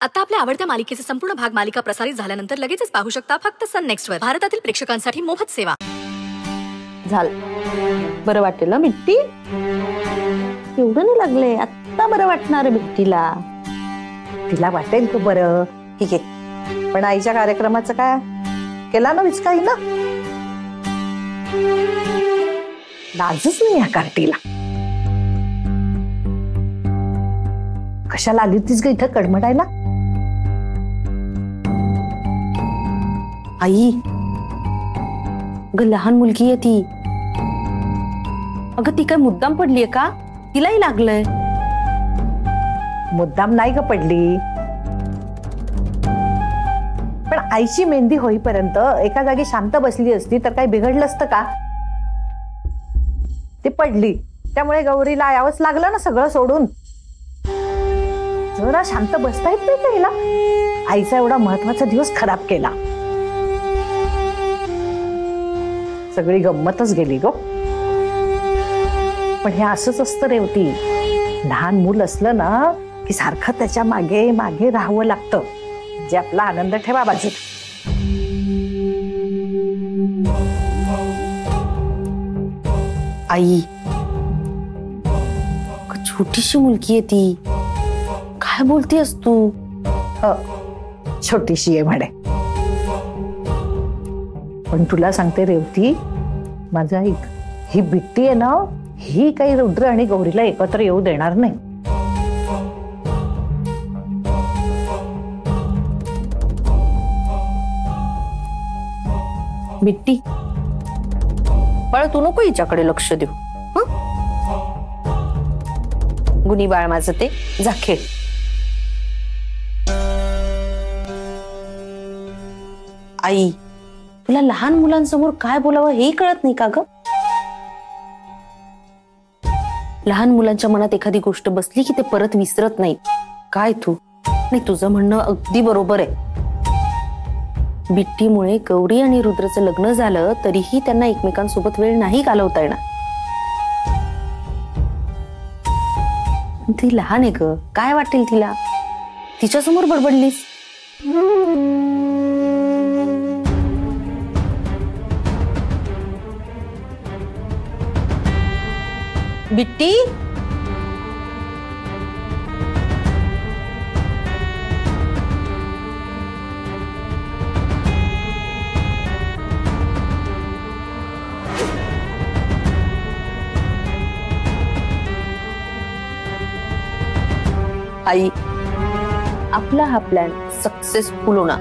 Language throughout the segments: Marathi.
आता आपल्या आवडत्या मालिकेचे संपूर्ण भाग मालिका प्रसारित झाल्यानंतर लगेचच पाहू शकता फक्त सन नेक्स्ट वर. भारतातील प्रेक्षकांसाठी मोफत सेवा. झालं बरं वाटेल ना बिट्टी? एवढं नाही लागले, आता बरं वाटणार बिट्टीला. तिला वाटेल तो बरं, ठीक आहे. पण आईच्या कार्यक्रमाचं काय केला ना विचकाई ना, लाजच नाही या कार्टीला. कशाला आली होतीस ग इथं कडमडायला? आई ग लहान मुलगी आहे ती. अगं ती काय मुद्दाम पडलीये का? तिलाही लागलंय. मुद्दाम नाही ग पडली, पण आईची मेहंदी होईपर्यंत एका जागी शांत बसली असती तर काही बिघडलं असतं का? ती पडली त्यामुळे गौरीला यावंच लागलं ना सगळं सोडून. जरा शांत बसता येत नाही तिला. आईचा एवढा महत्वाचा दिवस खराब केला. सगळी गंमतच गेली ग. पण हे असंच असतं रेवती, लहान मूल असलं ना की सारखं त्याच्या मागे मागे राहावं लागतं. जे आपला आनंद ठेवा बाजूला. आई छोटीशी मुलगी आहे ती, काय बोलतेस तू? छोटीशी आहे म्हणे, पण तुला सांगते रेवती, माझा ऐक, ही बिट्टी आहे ना, ही काही रुद्र आणि गौरीला एकत्र येऊ देणार नाही. बिट्टी बाळ, तू नको हिच्याकडे लक्ष देऊ. गुणी बाळ माझं ते, जा खेळ. आई तुला लहान मुलांसमोर काय बोलावं हेही कळत नाही का ग? लहान मुलांच्या मनात एखादी गोष्ट बसली की ते परत विसरत नाही. काय तू? नाही, तुझं म्हणणं अगदी बरोबर आहे. बिट्टीमुळे गौरी आणि रुद्रचं लग्न झालं तरीही त्यांना एकमेकांसोबत वेळ नाही घालवता येणार. ती लहान आहे ग, काय वाटेल तिला? तिच्यासमोर बडबडलीस. बिट्टी आई, आपला हा प्लॅन सक्सेसफुल होणार.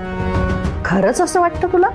खरंच असं वाटतं तुला?